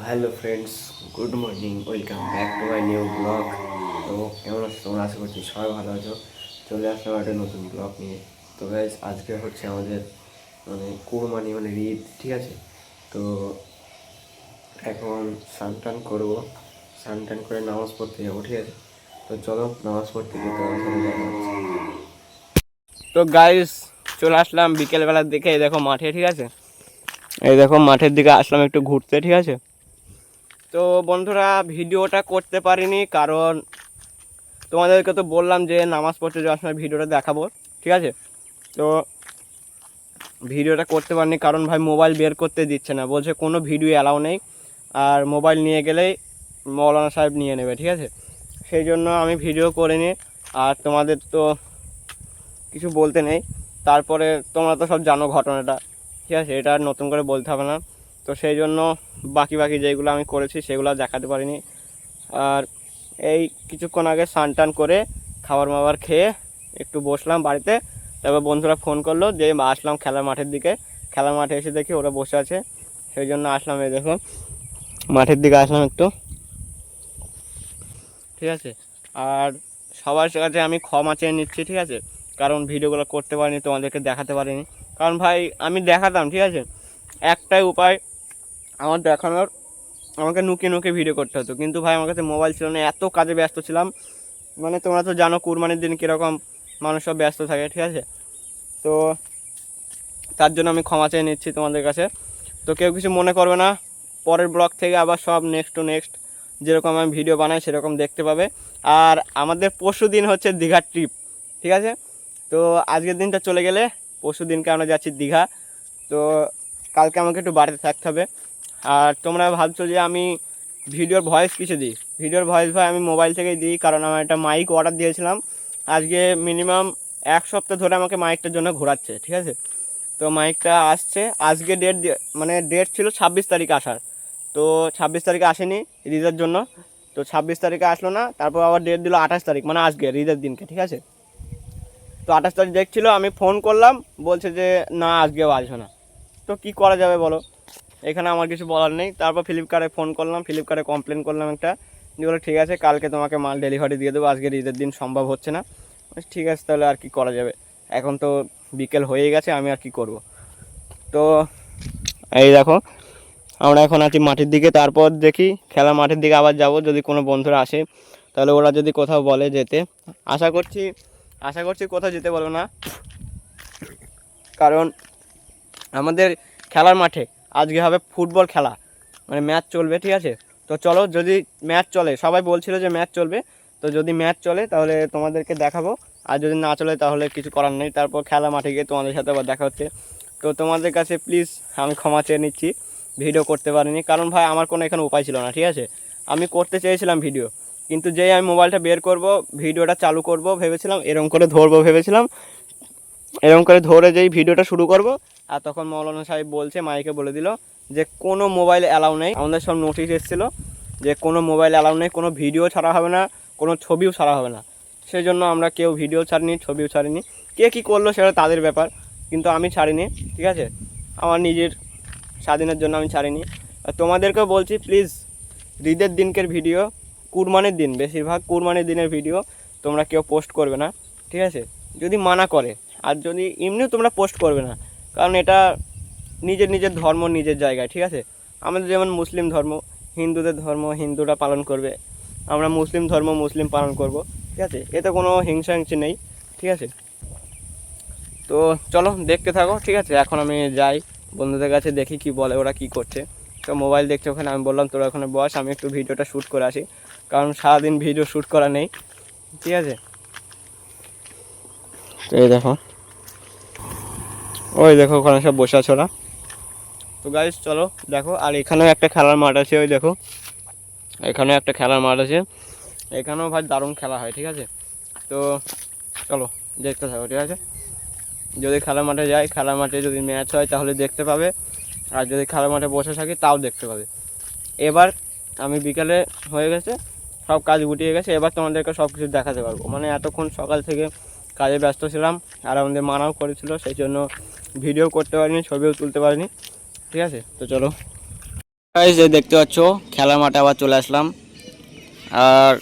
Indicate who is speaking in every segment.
Speaker 1: Hello friends, good morning, welcome back to my new blog. তো কেমন আছো তোমরা? আশা করছি সবাই ভালো আছো। চলে আসলাম একটা নতুন ব্লগ নিয়ে। তো গাইজ, আজকে হচ্ছে আমাদের কুরবানি ঈদ, ঠিক আছে? তো এখন স্নান করবো, স্নান করে নামাজ পড়তে যাবো, ঠিক আছে? তো চলো নামাজ পড়তে গিয়ে তোমার সাথে দেখা হচ্ছে। তো গাইজ, চলে আসলাম বিকেলবেলার দিকে। এই দেখো মাঠে, ঠিক আছে? এই দেখো মাঠের দিকে আসলাম একটু ঘুরতে, ঠিক আছে? তো বন্ধুরা, ভিডিওটা করতে পারিনি কারণ তোমাদেরকে তো বললাম যে নামাজ পড়তে যাওয়ার সময় ভিডিওটা দেখাবো, ঠিক আছে? তো ভিডিওটা করতে পারিনি কারণ ভাই মোবাইল বের করতে দিচ্ছে না, বলছে কোনো ভিডিও অ্যালাউ নেই, আর মোবাইল নিয়ে গেলেই মৌলানা সাহেব নিয়ে নেবে, ঠিক আছে? সেই জন্য আমি ভিডিও করিনি। আর তোমাদের তো কিছু বলতে নেই, তারপরে তোমরা তো সব জানো ঘটনাটা, ঠিক আছে? এটা আর নতুন করে বলতে হবে না। তো সেই জন্য বাকি যেগুলো আমি করেছি সেগুলো দেখাতে পারিনি। আর এই কিছুক্ষণ আগে স্নান করে খাবার খেয়ে একটু বসলাম বাড়িতে। তারপর বন্ধুরা ফোন করলো যে আসলাম খেলার মাঠের দিকে। খেলার মাঠে এসে দেখি ওরা বসে আছে, সেই জন্য আসলাম। এই দেখো মাঠের দিকে আসলাম একটু, ঠিক আছে? আর সবার কাছে আমি ক্ষমা চেয়ে নিচ্ছি, ঠিক আছে? কারণ ভিডিওগুলো করতে পারিনি, তোমাদেরকে দেখাতে পারিনি। কারণ ভাই আমি দেখাতাম, ঠিক আছে? একটাই উপায় আমার দেখানোর, আমাকে নুকিয়ে ভিডিও করতে হতো, কিন্তু ভাই আমার কাছে মোবাইল ছিল না, এত কাজে ব্যস্ত ছিলাম। তোমরা তো জানো কুরবানির দিন কীরকম মানুষ সব ব্যস্ত থাকে, ঠিক আছে? তো তার জন্য আমি ক্ষমা চেয়ে নিচ্ছি তোমাদের কাছে। তো কেউ কিছু মনে করবে না, পরের ব্লগ থেকে আবার সব নেক্সট টু নেক্সট যেরকম আমি ভিডিও বানাই সেরকম দেখতে পাবে। আর আমাদের পরশু দিন হচ্ছে দীঘার ট্রিপ, ঠিক আছে? তো আজকের দিনটা চলে গেলে পরশু দিনকে আমরা যাচ্ছি দীঘা। তো কালকে আমাকে একটু বাড়িতে থাকতে হবে। আর তোমরা ভাবছো যে আমি ভিডিওর ভয়েস কিছু দিই, ভিডিওর ভয়েস ভাই আমি মোবাইল থেকেই দিই, কারণ আমার একটা মাইক অর্ডার দিয়েছিলাম। আজকে মিনিমাম এক সপ্তাহ ধরে আমাকে মাইকটার জন্য ঘোরাচ্ছে, ঠিক আছে? তো মাইকটা আসছে, আজকে ডেট ছিল 26 তারিখ আসার। তো 26 তারিখে আসেনি রিজের জন্য। তো 26 তারিখে আসলো না, তারপর আবার ডেট দিল 28 তারিখ, মানে আজকে রিজের দিনকে, ঠিক আছে? তো 28 তারিখ দেখছিল, আমি ফোন করলাম, বলছে যে না আজকেও আসবে না। তো কি করা যাবে বলো, এখানে আমার কিছু বলার নেই। তারপর ফ্লিপকার্টে ফোন করলাম, ফ্লিপকার্টে কমপ্লেন করলাম একটা, যে বলে ঠিক আছে কালকে তোমাকে মাল ডেলিভারি দিয়ে দেবো, আজকে ঈদের দিন সম্ভব হচ্ছে না। ঠিক আছে তাহলে আর কি করা যাবে, এখন তো বিকেল হয়ে গেছে, আমি আর কি করব। তো এই দেখো আমরা এখন আছি মাঠের দিকে, তারপর দেখি খেলা মাঠের দিকে আবার যাব, যদি কোনো বন্ধুরা আসে তাহলে ওরা যদি কোথাও বলে যেতে, আশা করছি কোথাও যেতে বলবো না, কারণ আমাদের খেলার মাঠে আজকে হবে ফুটবল খেলা, মানে ম্যাচ চলবে, ঠিক আছে? তো চলো, যদি ম্যাচ চলে, সবাই বলছিল যে ম্যাচ চলবে, তো যদি ম্যাচ চলে তাহলে তোমাদেরকে দেখাবো, আর যদি না চলে তাহলে কিছু করার নেই। তারপর খেলা মাঠে গিয়ে তোমাদের সাথে আবার দেখা হচ্ছে। তো তোমাদের কাছে প্লিজ আমি ক্ষমা চেয়ে নিচ্ছি, ভিডিও করতে পারিনি, কারণ ভাই আমার কোনো এখানে উপায় ছিল না, ঠিক আছে? আমি করতে চেয়েছিলাম ভিডিও, কিন্তু যেই আমি মোবাইলটা বের করব, ভিডিওটা চালু করব ভেবেছিলাম, এরকম করে ধরবো ভেবেছিলাম, এরকম করে ধরে যেই ভিডিওটা শুরু করব, আর তখন মৌলানা সাহেব বলছে, মাইকে বলে দিল যে কোনো মোবাইল অ্যালাউ নেই। আমাদের সব নোটিশ এসেছিলো যে কোনো মোবাইল অ্যালাউ নেই, কোনো ভিডিও ছাড়া হবে না, কোনো ছবিও ছাড়া হবে না। সেই জন্য আমরা কেউ ভিডিও ছাড়িনি, ছবিও ছাড়িনি। কে কী করলো সেটা তাদের ব্যাপার, কিন্তু আমি ছাড়িনি, ঠিক আছে? আমার নিজের স্বাধীনের জন্য আমি ছাড়িনি। আর তোমাদেরকেও বলছি প্লিজ, ঈদের দিনকের ভিডিও, কুরবানির দিন, বেশিরভাগ কুরবানির দিনের ভিডিও তোমরা কেউ পোস্ট করবে না, ঠিক আছে? যদি মানা করে, আর যদি এমনিও তোমরা পোস্ট করবে না, কারণ এটা নিজের ধর্ম নিজের জায়গায়, ঠিক আছে? আমাদের যেমন মুসলিম ধর্ম, হিন্দুদের ধর্ম হিন্দুরা পালন করবে, আমরা মুসলিম ধর্ম মুসলিম পালন করব, ঠিক আছে? এতে কোনো হিংসা নেই, ঠিক আছে? তো চলো দেখতে থাকো, ঠিক আছে? এখন আমি যাই বন্ধুদের কাছে, দেখি কি বলে, ওরা কি করছে। তো মোবাইল দেখছে ওখানে, আমি বললাম তোরা ওখানে বস, আমি একটু ভিডিওটা শ্যুট করে আসি, কারণ সারাদিন ভিডিও শ্যুট করা নেই, ঠিক আছে? তো এই দেখো, ওই দেখো ওখানে সব বসে আছে ওরা। তো গাইস চলো দেখো, আর এখানেও একটা খেলার মাঠ আছে, ওই দেখো এখানেও একটা খেলার মাঠ আছে, এখানেও ভাই দারুণ খেলা হয়, ঠিক আছে? তো চলো দেখতে থাকো, ঠিক আছে? যদি খেলার মাঠে যাই, খেলার মাঠে যদি ম্যাচ হয় তাহলে দেখতে পাবে, আর যদি খেলার মাঠে বসে থাকি তাও দেখতে পাবে। এবার আমি বিকালে হয়ে গেছে, সব কাজ গুটিয়ে গেছে, এবার তোমাদেরকে সব কিছু দেখাতে পারবো। এতক্ষণ সকাল থেকে কাজে ব্যস্ত ছিলাম, আর আমাদের মানাও করেছিল, সেই জন্য ভিডিও করতে পারিনি, ছবিও তুলতে পারিনি, ঠিক আছে? তো চলো। গাইস যে দেখতে পাচ্ছ খেলার মাঠে আবার চলে আসলাম। আর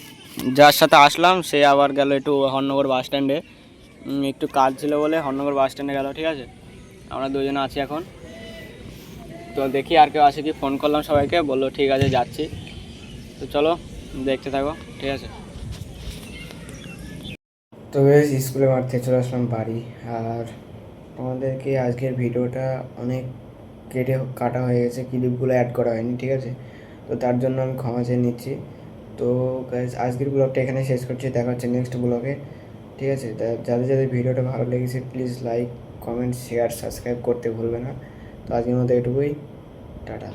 Speaker 1: যার সাথে আসলাম সে আবার গেল একটু হরনগর বাস স্ট্যান্ডে, একটু কাজ ছিল বলে হরনগর বাস স্ট্যান্ডে গেল। ঠিক আছে, আমরা দুজনে আছি এখন। তো দেখি আর কেউ আসে কি, ফোন করলাম সবাইকে, বললো ঠিক আছে যাচ্ছি। তো চলো দেখতে থাকো, ঠিক আছে। তো বেশ স্কুলে মাঠ থেকে চলে আসলাম বাড়ি। আর তোমাদেরকে আজকের ভিডিওটা অনেক কাটা হয়ে গেছে, ক্লিপগুলো অ্যাড করা হয়নি, ঠিক আছে। তো তার জন্য আমি ক্ষমা চেয়ে নিচ্ছি। তো গাইস আজকের ব্লগটা এখানে শেষ করছি, দেখা হচ্ছে নেক্সট ব্লগে, ঠিক আছে। যাদের যাদের ভিডিওটা ভালো লেগেছে please like, comment, share, subscribe করতে ভুলবে না। তো আজকের মতো এটুকুই, টাটা।